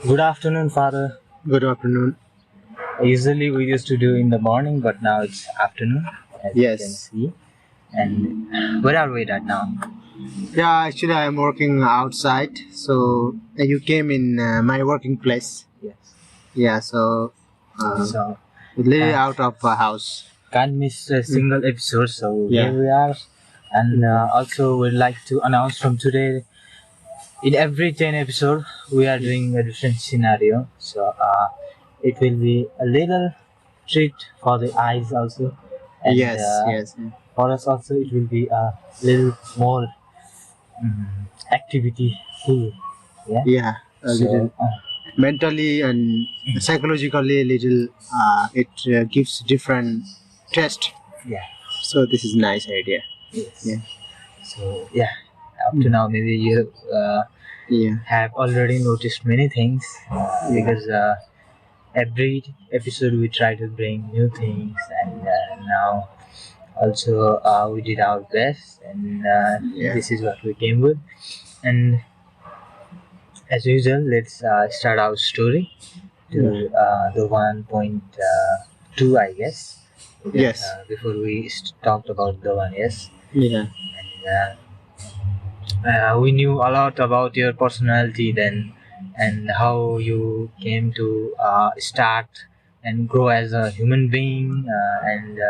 Good afternoon, Father. Good afternoon. Usually we used to do in the morning, but now it's afternoon, as you can Yes. see. And where are we at now? Yeah, actually, I am working outside. So you came in my working place. Yes. Yeah, so uh, So literally uh, out of a house. can't miss a Mm. single episode. So here Yeah. we are. And Yeah. also we'd like to announce from today, in every 10 episode, we are doing a different scenario. So it will be a little treat for the eyes also, and Yes. Yes. for us also it will be a little more activity full. Yeah. Yeah. A little So mentally and psychologically, a little. It gives different test. yeah. So this is nice idea. Yes. Yeah. So yeah. Up to Mm. now, maybe you Yeah. have already noticed many things Yeah. because every episode we try to bring new things, and now also we did our best, and Yeah. this is what we came with. And as usual, let's start our story Yeah. to the 1.2, I guess. Because Yes. before we talked about the one, yes. Yeah. And we knew a lot about your personality then, and how you came to start and grow as a human being. And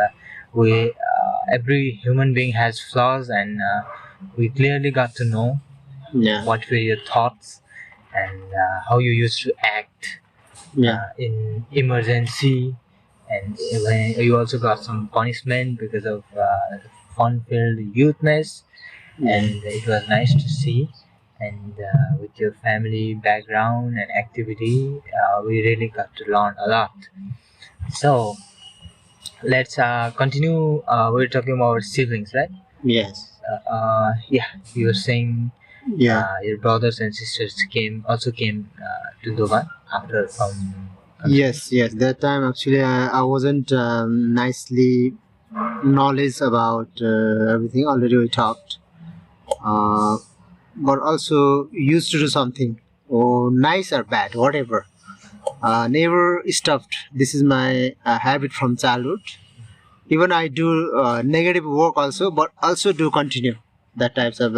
we every human being has flaws, and we clearly got to know Yeah. what were your thoughts, and how you used to act Yeah. in emergency, and when you also got some punishment because of fun-filled youthness, and it was nice to see. And with your family background and activity, we really got to learn a lot. So let's continue. We're talking about siblings, right? Yes. Yeah, you were saying Yeah. your brothers and sisters came to Dubai after from country. Yes, yes. That time actually I wasn't nicely knowledge about everything. Already we talked, uh, but also used to do something, or nice or bad, whatever. Never stopped. This is my habit from childhood. Even I do negative work also, but also do continue. That types of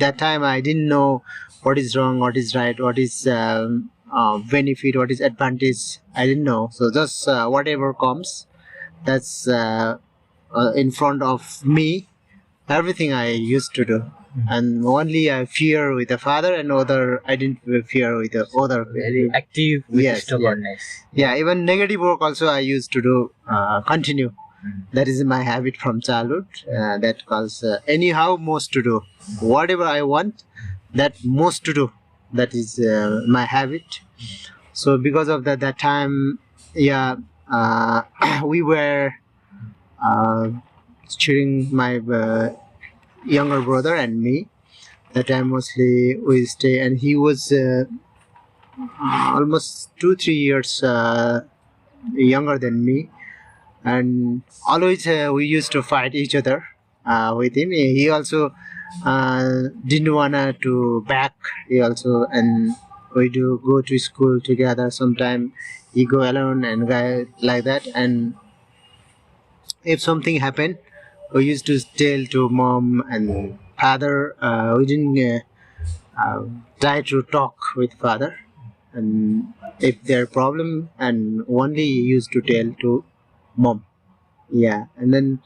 that time I didn't know what is wrong, what is right, what is benefit, what is advantage. I didn't know. So just whatever comes, that's in front of me. Everything I used to do, and only I fear with the father, and other I didn't fear with the other. Very active with Yes, yeah, stubbornness. yeah. Even negative work also I used to do continue. That is my habit from childhood. That calls anyhow most to do whatever I want. That most to do. That is my habit. So because of that time, yeah, we were uh, cheering my younger brother and me. That time mostly we stay, and he was almost 2 3 years younger than me, and always we used to fight each other with him. He also didn't wanna to back. He also, and we do go to school together. Sometime he go alone and guy like that. And if something happened, we used to tell to mom and father. We didn't try to talk with father, and if there problem, and only used to tell to mom. Yeah, and then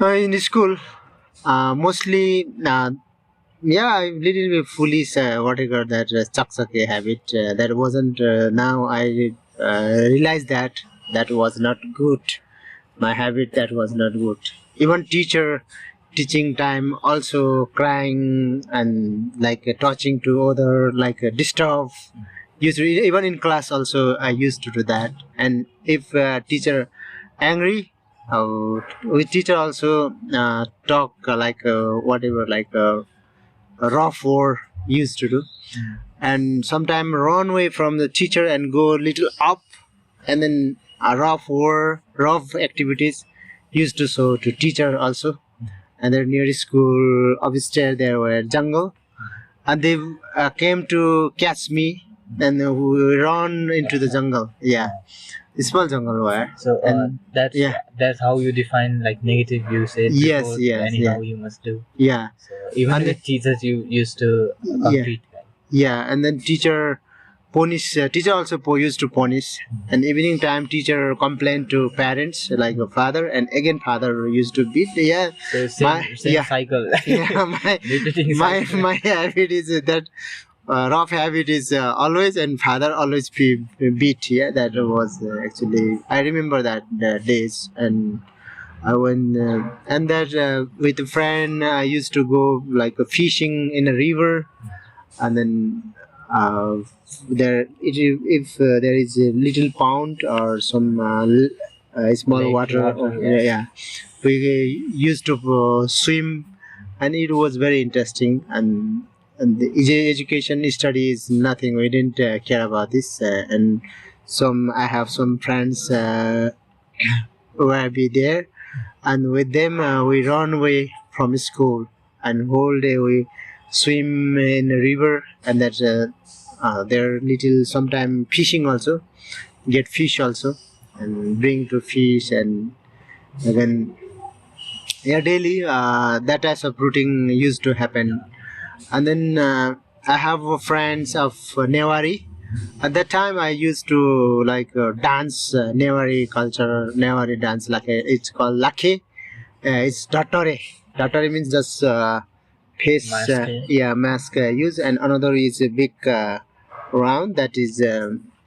in school, mostly, yeah, I little bit foolish, whatever that chak habit. That wasn't. Now I realize that that was not good. My habit that was not good. Even teacher teaching time also crying and like touching to other like disturb. Usually even in class also I used to do that. And if teacher angry, with teacher also talk like whatever like a rough war used to do. And sometime run away from the teacher and go little up, and then a rough war rough activities used to show to teacher also. And then near school upstairs there were jungle, and they came to catch me and we run into the jungle. Yeah, small jungle where. So And that's yeah. that's how you define like negative. You said Yes, before. yes, Anyhow, yeah. you must do. Yeah, So even And with teachers, you used to yeah, compete. Right? yeah, and then teacher punish. Teacher also used to punish. And evening time, teacher complained to parents like a father, and again father used to beat. Yeah, So same yeah, cycle. yeah, Repeating my cycle. my habit is that rough habit is always, and father always beat. Yeah, that was actually I remember that days. And I went and that with a friend I used to go like fishing in a river. And then there if there is a little pond or some small Lake water, water, yeah, yes. yeah, we used to swim. And it was very interesting. And the education study is nothing, we didn't care about this. And some I have some friends who will be there, and with them we run away from school, and whole day we swim in a river. And that there little sometime fishing also, get fish also, and bring to fish. And then yeah, daily that types of routine used to happen. And then I have friends of Newari. At that time, I used to like dance Newari culture, Newari dance. Like it's called Lakhe. It's Datore. Datore means just face, Mask. yeah, mask use. And another is a big round that is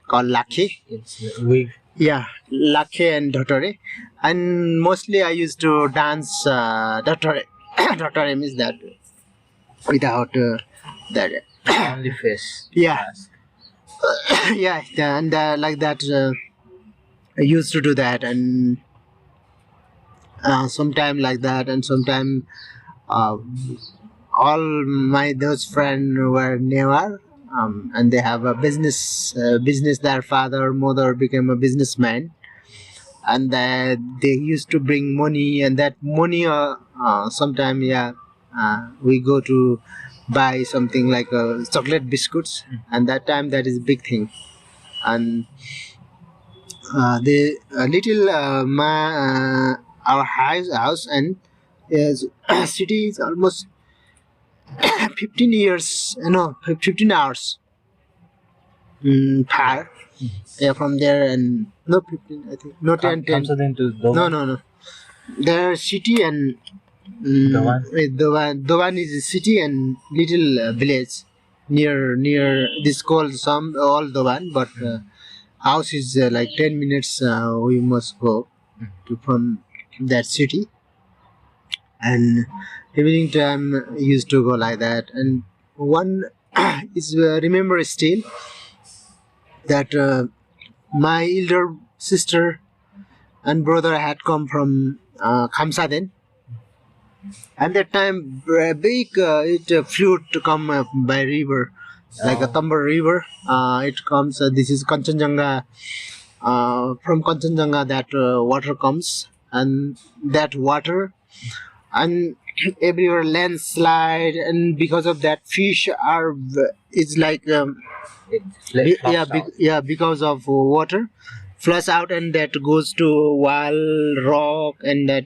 called Lakhe. It's wig. Yeah, Lakhe and Datore. And mostly I used to dance Datore. Datore means that without that. Only face. Yeah. Mask. Yeah, and like that I used to do that. And sometime like that. And sometime uh, all my those friends were newer, and they have a business. Their father mother became a businessman. And they used to bring money, and that money sometime, yeah, we go to buy something like chocolate biscuits. And that time that is a big thing. And the little our house and yes, city is almost 15 years, no, 15 hours far. Yeah, from there. And no 15, I think, no 10, 10. Comes into No, no, no. There city and Dovan? Dovan is a city and little village near this called some all Dovan, but house is like 10 minutes we must go to from that city. And evening time used to go like that. And one is remember still that my elder sister and brother had come from Khamsaden. And that time, big it flute to come by river, like a Tambar river. It comes. This is Kanchenjunga. From Kanchenjunga, that water comes, and that water, and everywhere landslide, and because of that, fish are. It's like yeah, yeah, because of water flush out, and that goes to wall rock. And that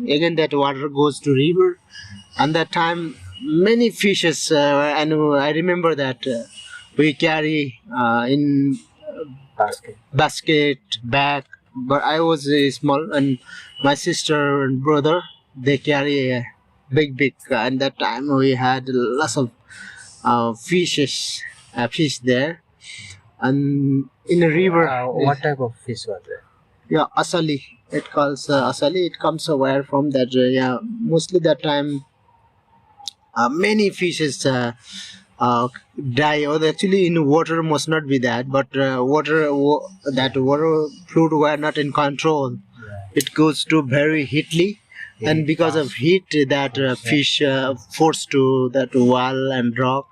again that water goes to river. And that time many fishes and I remember that we carry in basket bag. But I was small, and my sister and brother, they carry a big and that time we had lots of fish there. And in a river, what type of fish was there? yeah, asali, it calls asali. It comes aware from that yeah, mostly that time many fishes die. Or actually in water must not be that, but that water fluid were not in control. It goes to very heatly. And because of heat, that fish forced to that wall and rock,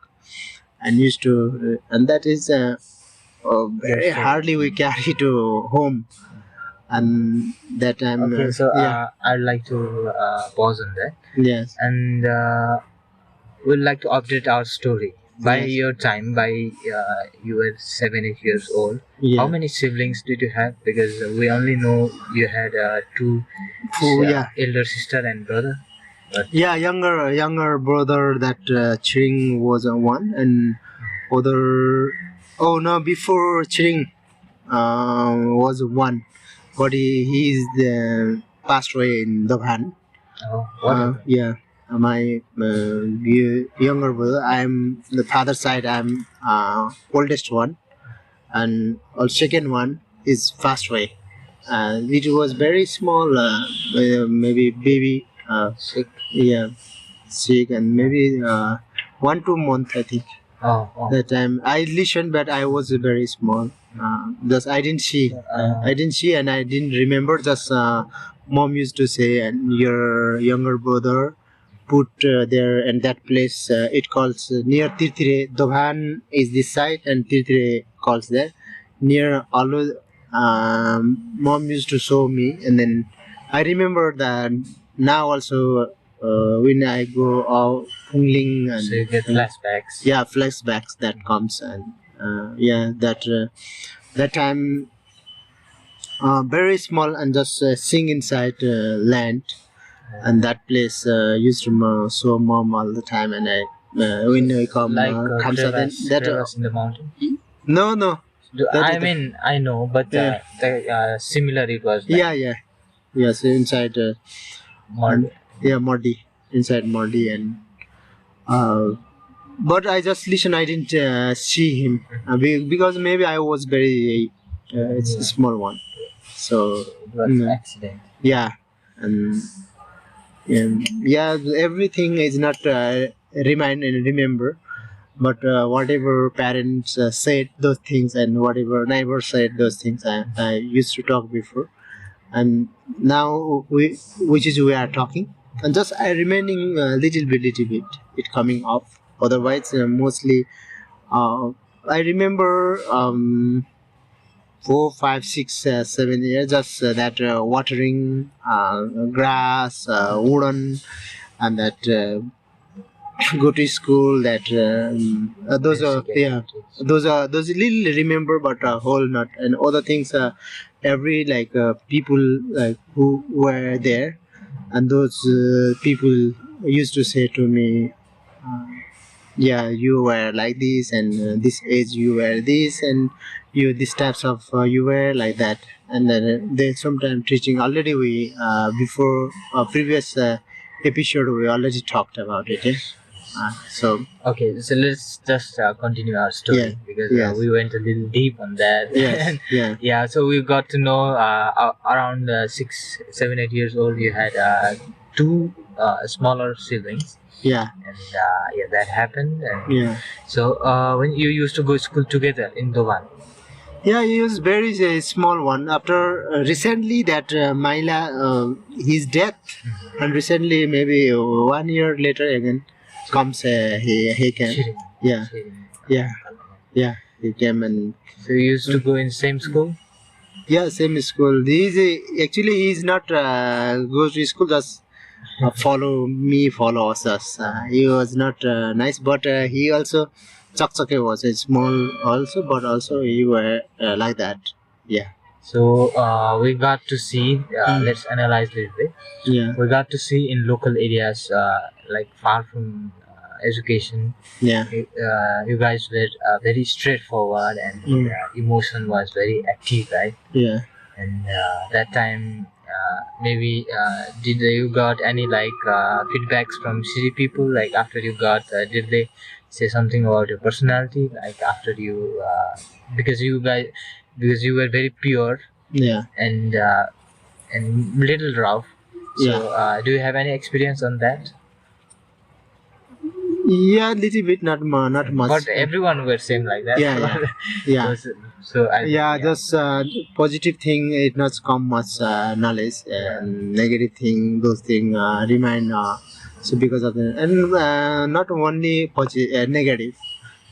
and used to and that is very hardly we carry to home. And that time Okay, so yeah, I'd like to pause on that. yes, And we'd like to update our story. by Yes. your time, you were 7 8 years old. Yeah. How many siblings did you have? Because we only know you had two Yeah. elder sister and brother. But Yeah, younger brother that Ching was one, and other. Oh no, before Ching was one, but he's passed away in Dabhan. what happened? Yeah, my younger brother. I'm the father side. I'm oldest one, and second one is passed away. It was very small, maybe baby. Sick. Yeah, sick, and maybe 1 2 month I think. Oh. That time I listened, but I was very small. Just I didn't see. I didn't see, and I didn't remember. Just mom used to say, and your younger brother put there in that place. It calls near Tirtire. Dobhan is this side, and Tirtire calls there. Near Alu, mom used to show me, and then I remember that now also. When I go out Pungling and So you get flashbacks. yeah, flashbacks that comes, and yeah, that time very small and just sing inside land, and that place used to show mom all the time, and I when I come Like comes then that crevasse in the mountain. no I mean, I know, but Yeah. similar it was. Like yeah yes inside mud. yeah Mordi inside Mordi, and uh, but I just listen. I didn't see him because maybe I was very it's a Yeah. small one. So It was accident. yeah, and yeah, everything is not remind and remember, but whatever parents said those things, and whatever neighbors said those things, I used to talk before, and now we are talking, and just I remaining little bit it coming off. Otherwise, mostly uh, I remember 4 5 6 7 years just that watering grass, wooden, and that go to school. That those are Basic yeah, activities. those little remember, but whole not, and other things. Every like people like who were there, and those people used to say to me. Yeah, you were like this, and this age you were this, and you this types of you were like that, and then they sometimes teaching already. We before previous episode we already talked about it, so Okay, so let's just continue our story Yeah, because yes. we went a little deep on that. yes yeah Yeah, so we got to know around 6 7 8 years old you had two smaller siblings, yeah and yeah, that happened. And yeah so when you used to go to school together in Dovan. yeah, he was very small one. After recently that Maila his death, and recently maybe 1 year later again comes he came. Shirin. Yeah, Shirin. yeah, yeah. He came, and So you used to go in same school. yeah, same school. He's actually he's not goes to school, just follow us. He was not nice, but he also Chakchake was small also, but also he were like that. Yeah, So we got to see. Let's analyze a little bit. yeah, We got to see in local areas like far from education. yeah, You guys were very straightforward, and emotion was very active, right? yeah. And that time maybe did you got any like feedbacks from city people, like after you got did they say something about your personality, like after you because you guys, because you were very pure Yeah, and little rough. So Yeah. do you have any experience on that? yeah, little bit, not much. But everyone were same like that. Yeah, yeah. So I, Yeah, just positive thing it not come much knowledge, and negative thing those thing remind. So because of the, and not only positive, negative.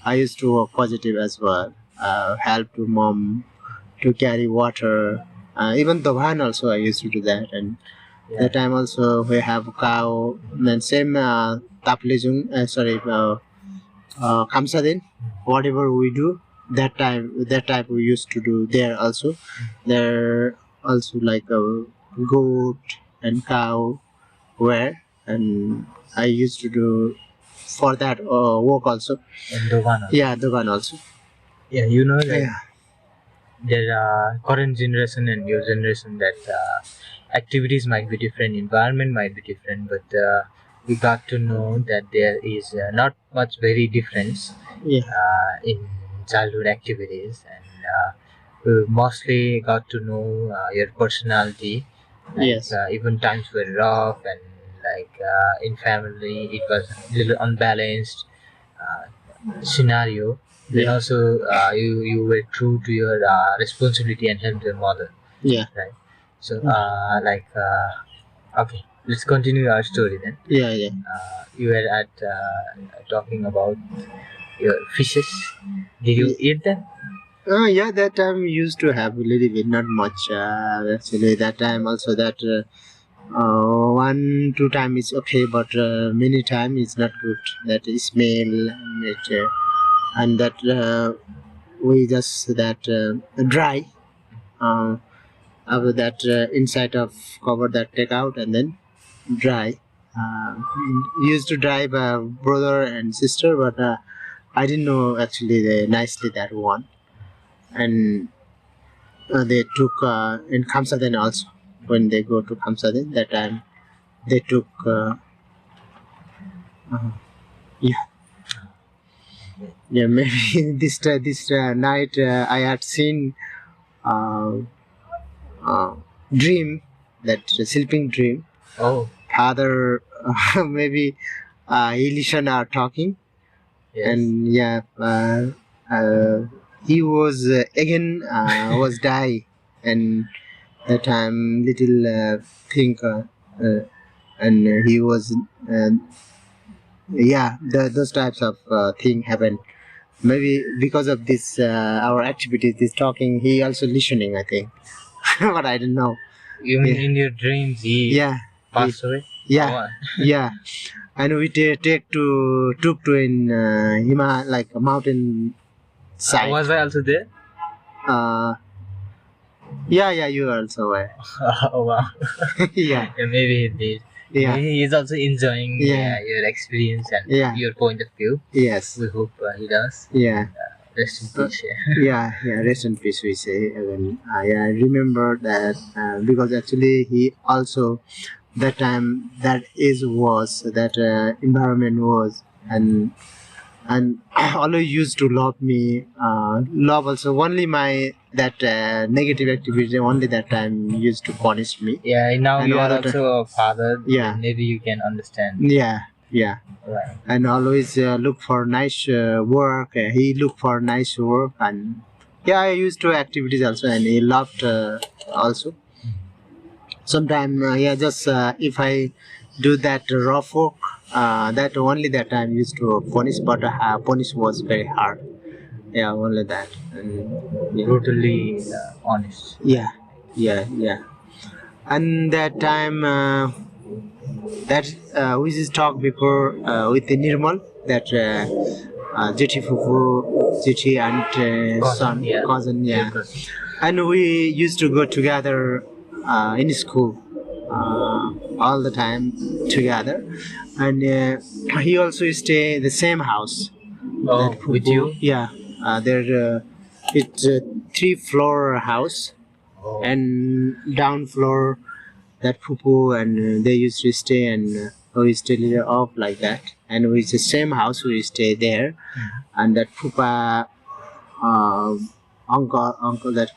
I used to work positive as well. Help to mom to carry water. Even the van also I used to do that, and yeah. that time also we have cow and same taplejung. Sorry, Kamsadin, whatever we do, that type we used to do there also. There also like a goat and cow were, and I used to do for that work also. And Dovan also. Yeah, the one also. Yeah, you know that Yeah, there are current generation and new generation that activities might be different, environment might be different, but we got to know that there is not much very difference yeah, in childhood activities, and we mostly got to know your personality. Like yes, even times were rough, and like in family it was a little unbalanced scenario. Then yeah, also you were true to your responsibility and helped your mother, yeah, right? So okay, let's continue our story then. yeah, yeah. You were at talking about your fishes. Did you eat them? Yeah, that time we used to have a little bit, not much. Actually, that time also that one, two time is okay, but many time is not good. That is smell and that we just that dry. Uh, After that, inside of cover that take out and then dry. Uh, Used to drive brother and sister, but I didn't know actually nicely that one. And they took in Kamsaden also. When they go to Kamsaden, that time they took uh, yeah, yeah, maybe this night I had seen uh, uh, dream, that sleeping dream. Oh, Father maybe Elishan are talking, yes. and yeah, he was again was die, and that time little think and he was uh, yeah, those types of thing happen. Maybe because of this our activities, this talking, he also listening, I think. But I don't know. You mean Yeah, in your dreams he yeah, passed away? yeah, Oh, yeah. And we take to took to in like a mountain side. was I also there? Uh, yeah, yeah, you also were. Oh wow. Yeah, Yeah, maybe he did. yeah, Maybe he's also enjoying yeah, your experience and yeah, your point of view. yes, We hope he does. yeah. Rest in peace. Yeah. Yeah, yeah, rest in peace, we say. When I remember that because actually he also that time that is was that environment was, and always used to love me, love also only my that negative activity only that time used to punish me. Yeah, now And you all are the time, also a father. yeah, Maybe you can understand. yeah, yeah. Right. And always look for nice work. He looked for nice work, and yeah, I used to activities also, and he loved also. Sometimes, yeah, just if I do that rough work, that only that time used to punish, but punish was very hard. Yeah, only that. And, yeah, Brutally honest. yeah, yeah, yeah. And that time that we just talked before with the Nirmal, that Jiti Fufu, Jiti and son, Yeah. cousin, yeah. Good. And we used to go together in school all the time together. And he also stay the same house. Oh, That with Fufu, you? yeah. There, it's a 3-floor house, Oh. and down floor that Pupu, and they used to stay, and we stay little off like that, and with the same house we stay there. And that Pupa uncle that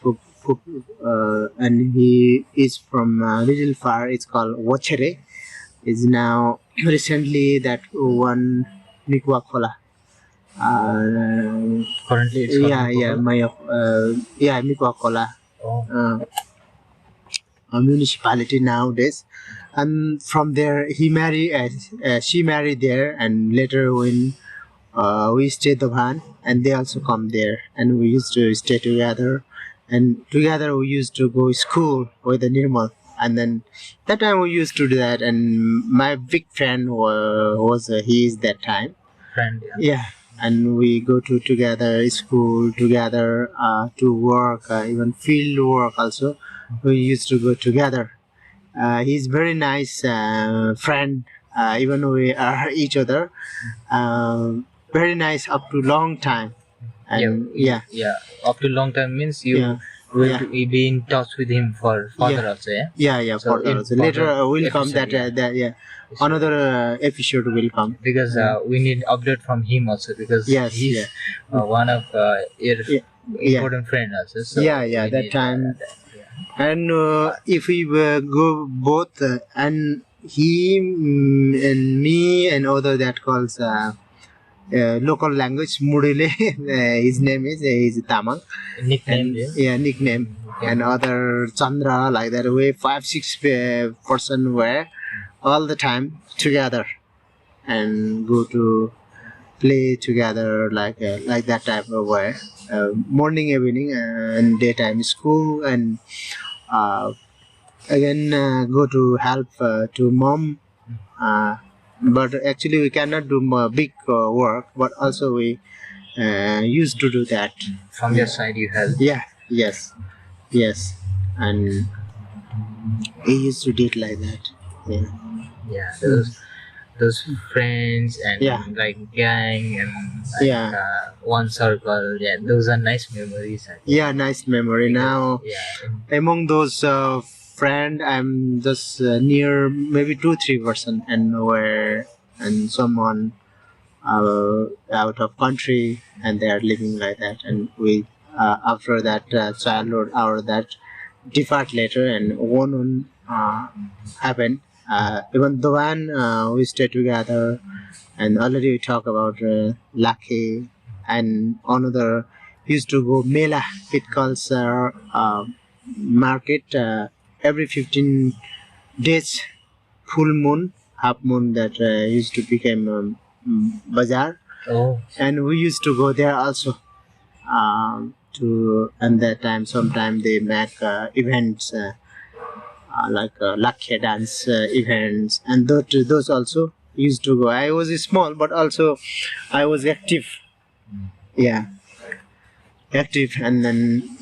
and he is from little far, it's called Wachere, is now recently that one Mikwa Kola. Currently it's called Yeah, yeah, Coca-Cola? my yeah, Mikwa Kola. Oh. Municipality nowadays, and from there he married she married there, and later when we stayed Dobhan, and they also come there, and we used to stay together, and together we used to go school with the Nirmal. And then that time we used to do that, and my big friend was he is that time, Friend, yeah. yeah. and we go to together school together, to work, even field work also. We used to go together. He's very nice friend. Even we are each other. Very nice up to long time. And Yeah. After long time means you yeah, will yeah. be in touch with him for further Yeah. also. Yeah. Yeah. So Further in also. Later will come episode, that yeah. So, Another episode will come. because we need update from him also, because Yes, he's yeah. one of your Yeah. Yeah. important friend also. So Yeah. we That need time. that, yeah. And if we go both, and he and me and other that calls local language Murile, his name is he's Tamang, Nickname, and nickname, and other Chandra, like that way 5-6 person were all the time together and go to play together, like that type of way, morning, evening, and daytime school, and uh, again go to help to mom, uh, but actually we cannot do big work, but also we used to do that. from your side you help. Yeah, yes, and he used to do it like that. Yeah. Yeah, those friends and Yeah. like gang and like, Yeah. one circle. Yeah, those are nice memories. I think. Yeah, nice memory. Because, Now yeah, among those friend, I'm just near maybe 2-3 person, and where and someone out of country, and they are living like that, and we after that childhood, our that depart later, and one happened. Even the one we stay together, and already we talk about Lucky, and another used to go Mela. It calls market every 15 days, full moon, half moon, that used to become bazaar, oh, and we used to go there also. To and that time, sometime they make events, like lakhe dance events, and those also used to go. I was small, but also I was active. Yeah, active, and then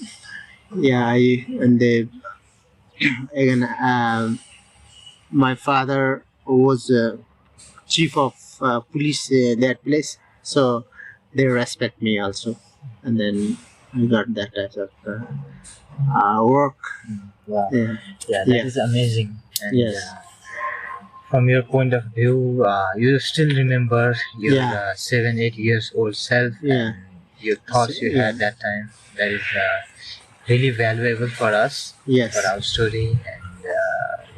and they again. My father was chief of police that place, so they respect me also, and then I got that type of work. wow. Yeah. Yeah, that is Yeah. amazing. And Yes. from your point of view, you still remember your Yeah. 7-8 years old self Yeah. and your thoughts you had that time. That is really valuable for us, Yes. for our story, and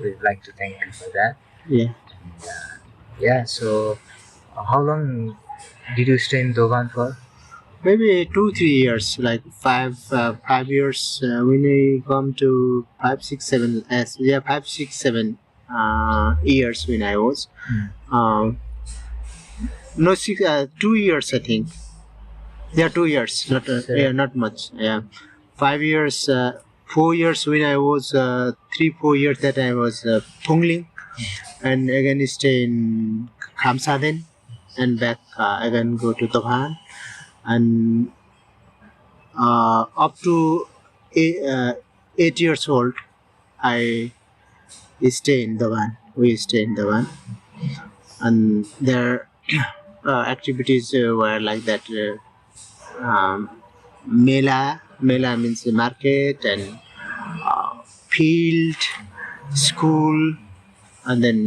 we'd like to thank you for that. Yeah. Yeah, so how long did you stay in Dogan for? Maybe 2-3 years, like 5 years. When we come to 5, 6, 7, 5, 6, 7 years when I was. No, 2 years I think. Yeah, 2 years. Not not much. Yeah, 5 years. 4 years when I was 3-4 years that I was Pungling, and again stay in Khamsaden, and back again go to Tohan, and up to 8 years old I stay in Dawan. We stay in Dawan, and their activities were like that. Mela means the market, and field, school, and then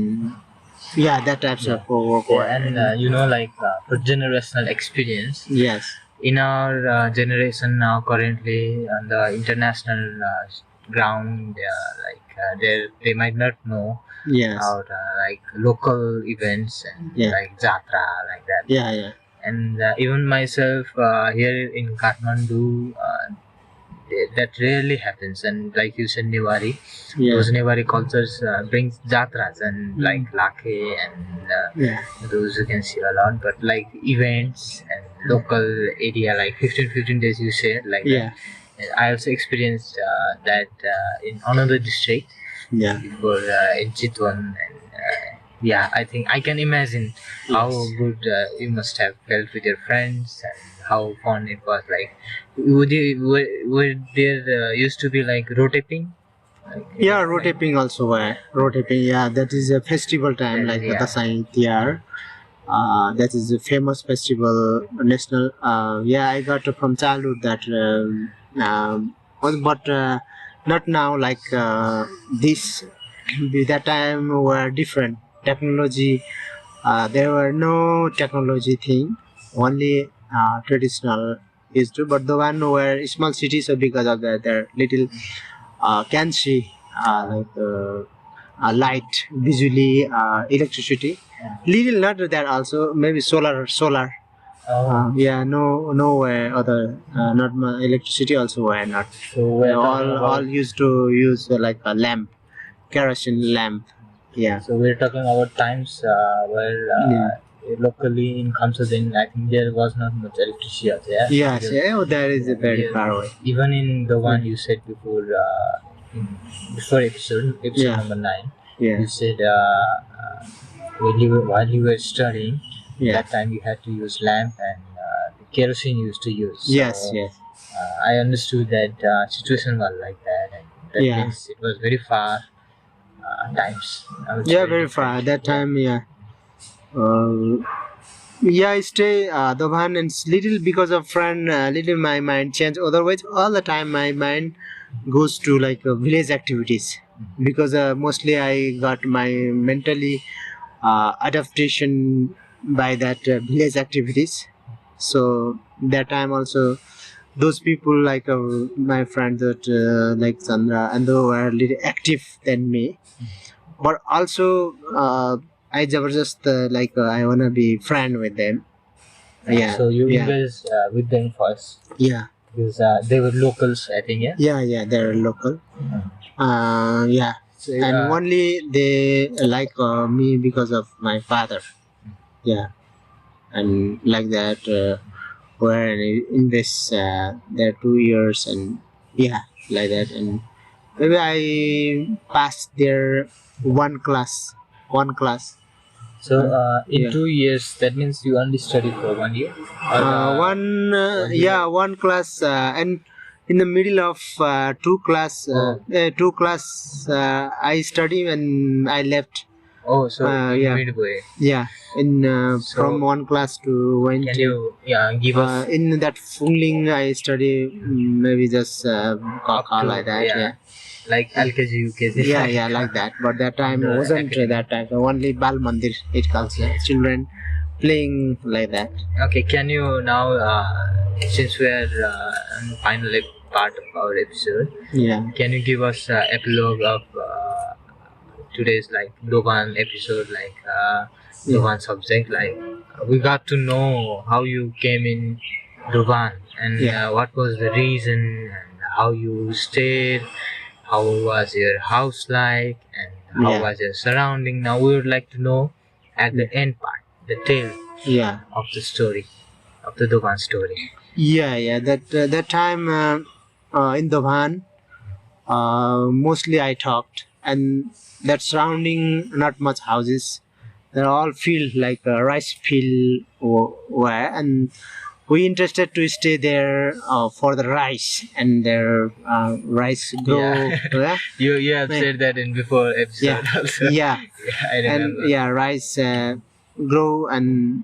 that types of work. And like for generational experience, Yes. in our generation now currently on the international ground, they might not know Yes. about like local events and Yeah. like jatra like that. Yeah. And even myself here in Kathmandu, that rarely happens. And like you said, Newari, Yeah. those Newari cultures brings jatras and like lakhe and Yeah. those you can see a lot. But like events and local area, like 15 days you said, like Yeah. that. And I also experienced that in another district Yeah. before in Chitwan, and Yeah, I think I can imagine how Yes. good you must have felt with your friends and how fun it was. Like, were there used to be like rotating, like Yeah, rotating also. Rotating, yeah, that is a festival time that is like the yeah. Dasai Tiyar. That is a famous festival, national. Yeah, I got from childhood that, but not now. Like this, that time were different technology. There were no technology thing, only traditional is true. But the one were small cities, so because of that, they're little can see light, visually, electricity. Little not that also maybe solar. Oh, Yeah, no other not electricity also were not. so we're talking All about used to use like a lamp, kerosene lamp. Yeah, so we're talking about times where yeah. locally in Kamsadin, I think there was not much electricity out there Yes, because yeah, oh, that is very yeah, far away. even in the Yeah, one you said before, before episode yeah, number 9, yeah, you said when you were, while you were studying, yeah. that time you had to use lamp and the kerosene you used to use. Yes, So yes, I understood that situation was like that, and that yeah, means it was very far times. Now it's yeah, very very far. different. At that Yeah. time, yeah. Uh, yeah, I stay the one and little because of friend, little my mind change. Otherwise, all the time my mind goes to like village activities because mostly I got my mentally adaptation by that village activities. So that time also those people like my friends that like Sandra and they were a little active than me, but also I just like I wanna be friend with them. Yeah, So you yeah, engaged with them first yeah, because they were locals, I think. Yeah. yeah, yeah. They're local. Yeah, So and only they like me because of my father. Yeah, and like that. Where in this there 2 years and yeah, like that, and maybe I passed there one class. in Yeah. 2 years, that means you only studied for 1 year, or One or you yeah, one class and in the middle of oh two class I study and I left. oh so in Yeah, midway. yeah, in from So one class to went can you give us in that Fungling I study maybe just up Kaka to like that. yeah, Yeah, like LKG UKG yeah, like yeah, like that. But that on time the wasn't academic. that time. So only Bal Mandir it calls Okay. children playing like that. Okay, can you now, since we are on the final part of our episode, Yeah, can you give us epilogue of today's like Dovan episode, like yeah, Dovan subject? Like we got to know how you came in Dovan and yeah, what was the reason and how you stayed, how was your house like, and how yeah, was your surrounding. Now we would like to know at yeah, the end part, the tail yeah, of the story, of the Dovan story. yeah, yeah. That time in the van, mostly I talked, and that surrounding not much houses. They're all field like a rice field where and we interested to stay there for the rice and their rice grow. Yeah, Yeah, you have yeah, said that in before yeah, episode also. yeah, Yeah, I and remember. yeah, rice grow and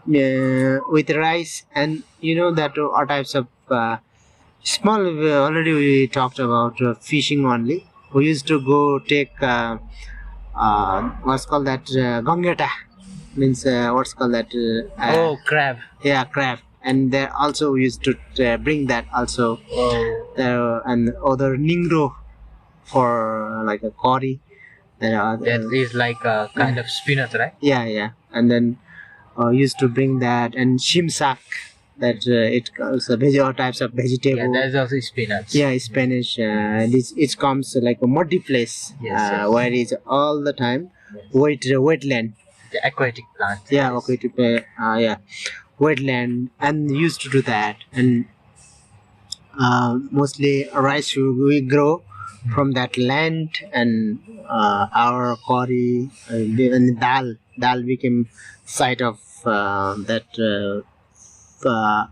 with rice and you know that all types of small. Already we talked about fishing only. We used to go take what's called that gongeta means what's called that Oh, crab. yeah, crab, and they also used to bring that also Oh, and other ningro for like a curry. There are that is like a kind of spinach, right? yeah, yeah, and then used to bring that and shimsak that it calls all types of Yeah, vegetable. that is also spinach. Yeah, Spanish. It comes like a muddy place Yes, yes. where it's all the time Yes. wetland. The aquatic plant. Yeah, that is. okay, to play. Yeah, wetland and used to do that and mostly rice we grow from that land, and our curry and dal became site of that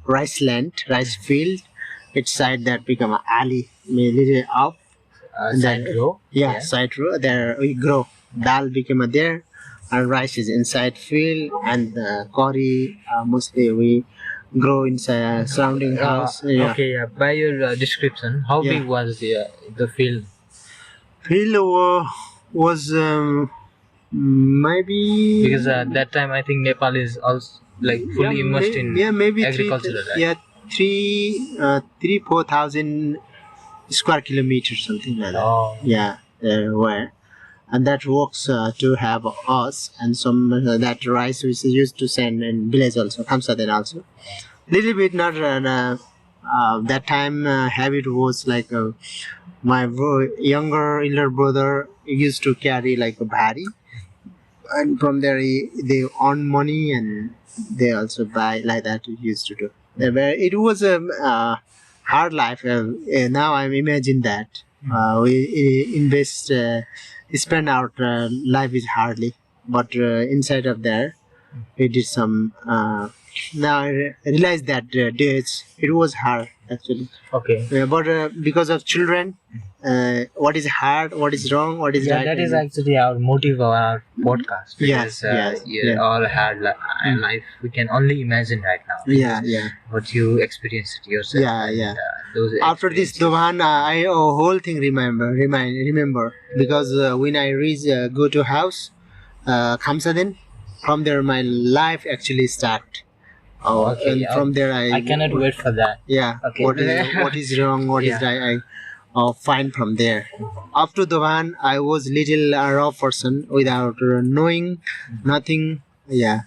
rice land, rice field. It's side that become an alley, little up, and Side then row. yeah, side row. There we grow. Dal became a there, and rice is inside field, and curry mostly we grow inside surrounding house. Yeah, Okay, yeah. By your description, how Yeah. big was the field? field was maybe Because that time I think Nepal is also like fully immersed in maybe agriculture, right? yeah, 4,000 square kilometers, something like that. Oh. Yeah, where, and that works to have us and some that rice which is used to send in village also, Kamsaden also. Little bit not that time habit was like my younger elder brother used to carry like a bari, and from there they earn money and they also buy like that we used to do. It was a hard life. Now I'm imagine that we invest, spend our life is hardly, but inside of there we did some. Now I realize that it was hard actually. Okay. But because of children, what is hard, what is wrong, what is Yeah, right. that is actually our motive of our podcast. Yes, Because yes, you yeah. all had life. We can only imagine right now. Yeah, yeah. What you experienced it yourself. Yeah, and, yeah. Those After this experiences. Dohan, I whole thing remember because when I reach go to house, Khamsadin, from there my life actually start. Okay, And yeah. from there I cannot wait for that. Yeah. Okay. What is wrong? What is Yeah. right? I find from there. After Dohan, I was little raw person without knowing nothing. Yeah.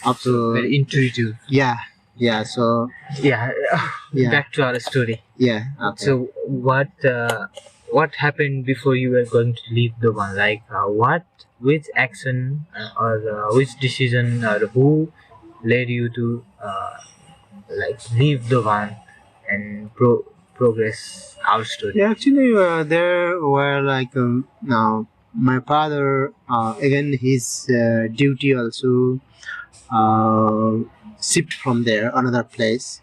Up So to very intuitive. yeah, yeah. So Yeah. Yeah. Back to our story. yeah. Okay. So what happened before you were going to leave the one? Like which action or which decision or who led you to like leave the one and progress our story? Yeah, actually, there were like now my father again his duty also shift from there another place,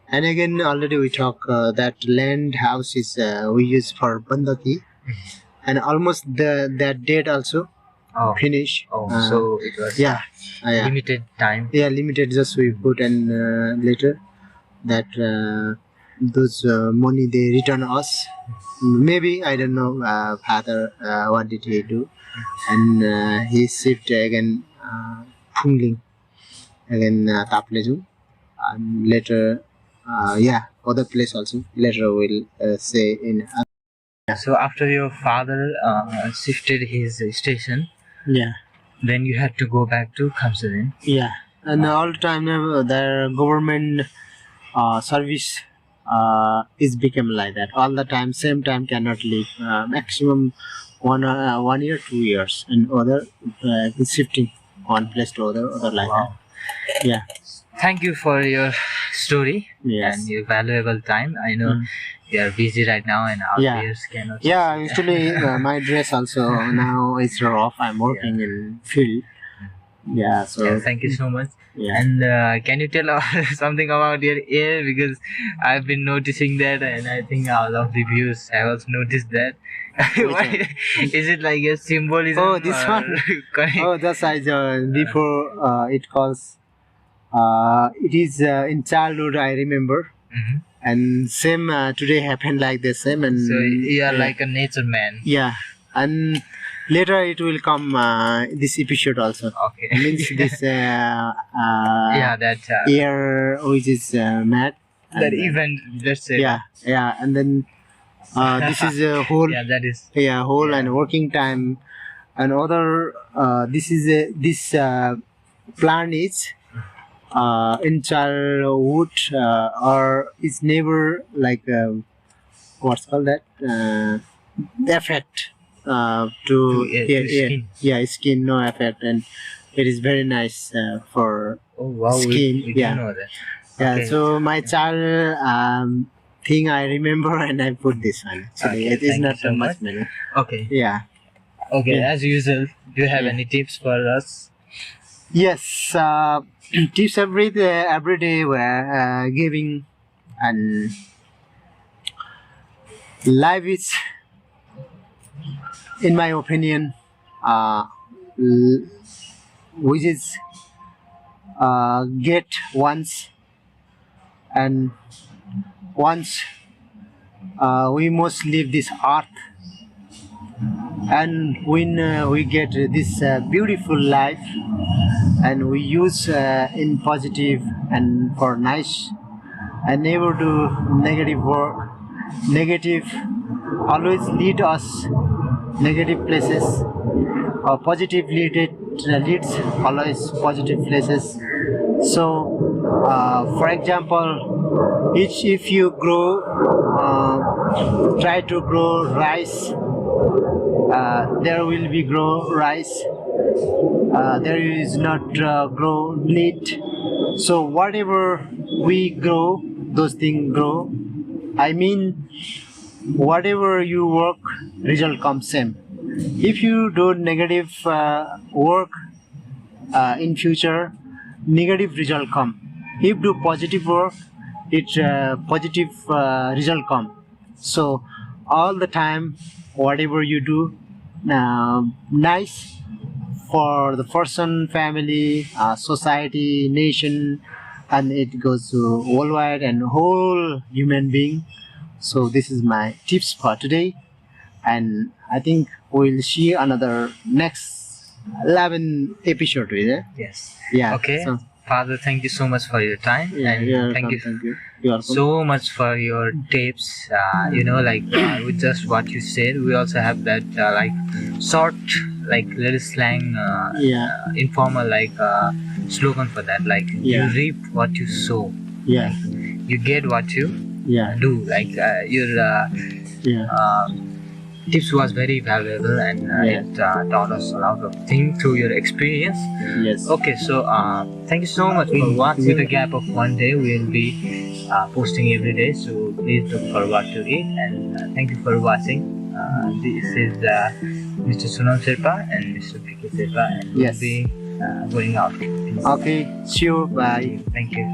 and again already we talk that land house is we use for bandaki, and almost that date also Oh, finish. so it was Yeah, yeah, limited time. yeah, limited. Just we put and later that those money they return us. Maybe I don't know. Father, what did he do? And he shift again Phungling again Taplejung, and later yeah, other place also. Later we'll say in So after your father shifted his station, yeah. then you had to go back to Khamsadin. Yeah, and all the time the government service is become like that. All the time, same time cannot live. Maximum 1 year, 2 years, and other shifting one place to other like Wow. that. Yeah, Thank you for your story Yes. and your valuable time. I know you are busy right now and our Yeah. viewers cannot. yeah. Actually, my dress also now is rough. I'm working in field. Yeah, so Yeah, thank you so much. yeah. And can you tell us something about your ear? Because I've been noticing that, and I think all of the viewers have also noticed that. Why- Is it like a symbolism? Oh, this or one? correct? Oh, that's I before it calls. It is in childhood I remember, Mhm. and same today happened like the same, and So you are like a nature man. yeah, and later it will come this episode also. Okay. Means this Yeah, that year which is mad. that and, event. Let's say. Yeah, yeah, and then this is a whole Yeah, that is. whole Yeah. and working time, and other this is a, this plan is in childhood or it's never like what's called that effect to To skin. yeah, skin no effect, and it is very nice for Oh wow, Skin, we yeah. didn't know that. yeah. Okay. So my child thing I remember, and I put this one. Actually, Okay, it is thank you not so much. many. Okay. Yeah. Okay. Yeah. As usual, do you have Yeah. any tips for us? Yes. Tips every day we're giving, and life is, in my opinion, uh, l- which is get once, and once we must leave this earth, and when we get this beautiful life, and we use in positive and for nice, and never do negative work. Negative always lead us negative places, or positive leads always positive places. So for example, each if you grow, try to grow rice, there will be grow rice, there is not grow meat. So whatever we grow, those things grow. I mean, whatever you work, result comes same. If you do negative work, in future, negative result come. If do positive work, it positive result come. So all the time, whatever you do, nice for the person, family, society, nation, and it goes to worldwide and whole human being. So this is my tips for today, and I think we'll see another next 11 episode with it. Yes. Yeah. Okay. So Father, thank you so much for your time, yeah, and you're thank welcome, you thank you. You're welcome. so much for your tips. With just what you said, we also have that like short, like little slang, Yeah. informal, like slogan for that. Like Yeah. you reap what you sow. Yeah. You get what you Yeah. do. Like your Yeah. tips was very valuable, and Yeah. it taught us a lot of things through your experience. Yes. Okay, so thank you so much for watching. With a gap of one day, we'll be posting every day, so please look for what to eat, and thank you for watching. This is Mr. Sonam Sherpa and Mr. P.K. Sherpa, and we'll Yes. be going out. Okay. See you. Bye. Thank you.